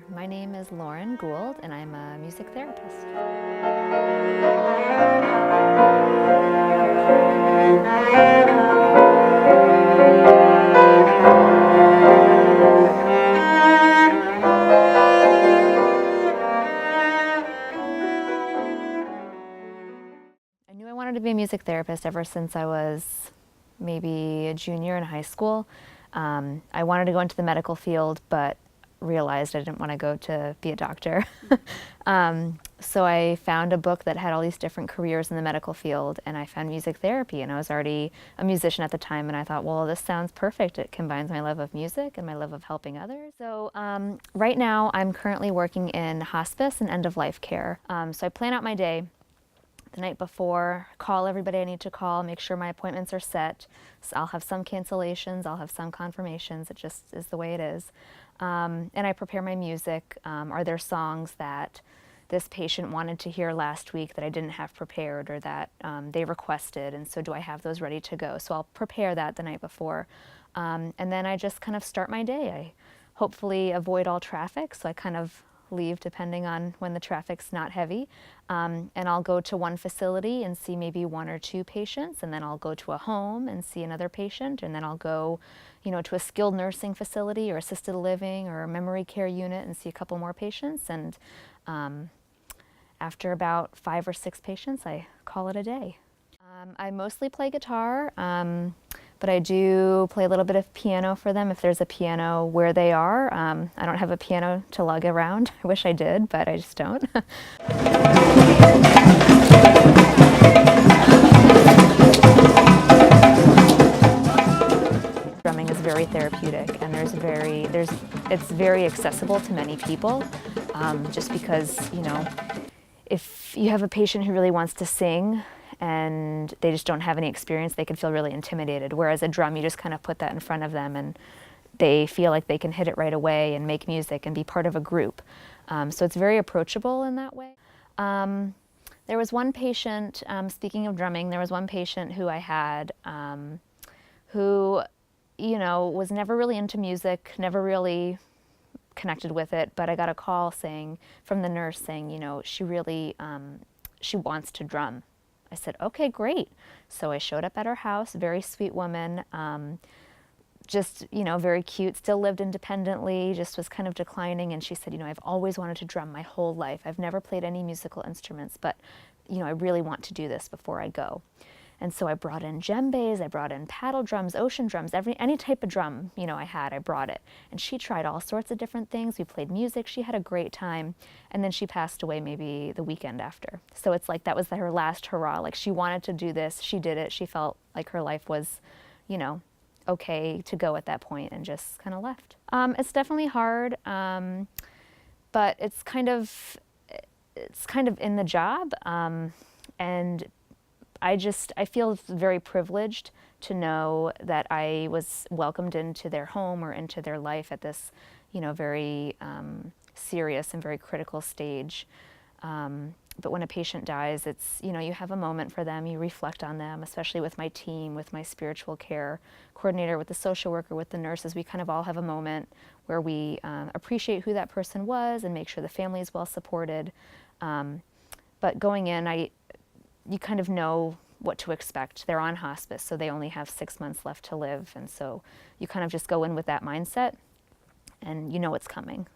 My name is Laurynn Gould, and I'm a music therapist. I knew I wanted to be a music therapist ever since I was maybe a junior in high school. I wanted to go into the medical field, but realized I didn't want to go to be a doctor. So I found a book that had all these different careers in the medical field, and I found music therapy, and I was already a musician at the time, and I thought, well, this sounds perfect. It combines my love of music and my love of helping others. So right now I'm currently working in hospice and end-of-life care. So I plan out my day the night before, call everybody I need to call, make sure my appointments are set. So I'll have some cancellations, I'll have some confirmations, it just is the way it is. And I prepare my music. Are there songs that this patient wanted to hear last week that I didn't have prepared or that they requested, and so do I have those ready to go? So I'll prepare that the night before. And then I just kind of start my day. I hopefully avoid all traffic, so I kind of leave depending on when the traffic's not heavy. And I'll go to one facility and see maybe one or two patients, and then I'll go to a home and see another patient, and then I'll go, to a skilled nursing facility or assisted living or a memory care unit and see a couple more patients. And after about 5 or 6 patients, I call it a day. I mostly play guitar, but I do play a little bit of piano for them if there's a piano where they are. I don't have a piano to lug around. I wish I did, but I just don't. Drumming is very therapeutic, and it's very accessible to many people, just because, if you have a patient who really wants to sing and they just don't have any experience, they can feel really intimidated. Whereas a drum, you just kind of put that in front of them and they feel like they can hit it right away and make music and be part of a group. So it's very approachable in that way. There was one patient, speaking of drumming, there was one patient who I had who, was never really into music, never really connected with it, but I got a call from the nurse saying, she really, she wants to drum. I said, okay, great. So I showed up at her house, very sweet woman, just, very cute, still lived independently, just was kind of declining. And she said, I've always wanted to drum my whole life. I've never played any musical instruments, but, I really want to do this before I go. And so I brought in djembes, I brought in paddle drums, ocean drums, any type of drum, I brought it. And she tried all sorts of different things. We played music, she had a great time. And then she passed away maybe the weekend after. So it's like that was her last hurrah. Like, she wanted to do this, she did it. She felt like her life was, okay to go at that point, and just kind of left. It's definitely hard, but it's kind of in the job. And I feel very privileged to know that I was welcomed into their home or into their life at this, very serious and very critical stage. But when a patient dies, it's, you have a moment for them, you reflect on them, especially with my team, with my spiritual care coordinator, with the social worker, with the nurses. We kind of all have a moment where we appreciate who that person was and make sure the family is well supported. But going in, you kind of know what to expect. They're on hospice, so they only have 6 months left to live. And so you kind of just go in with that mindset, and you know what's coming.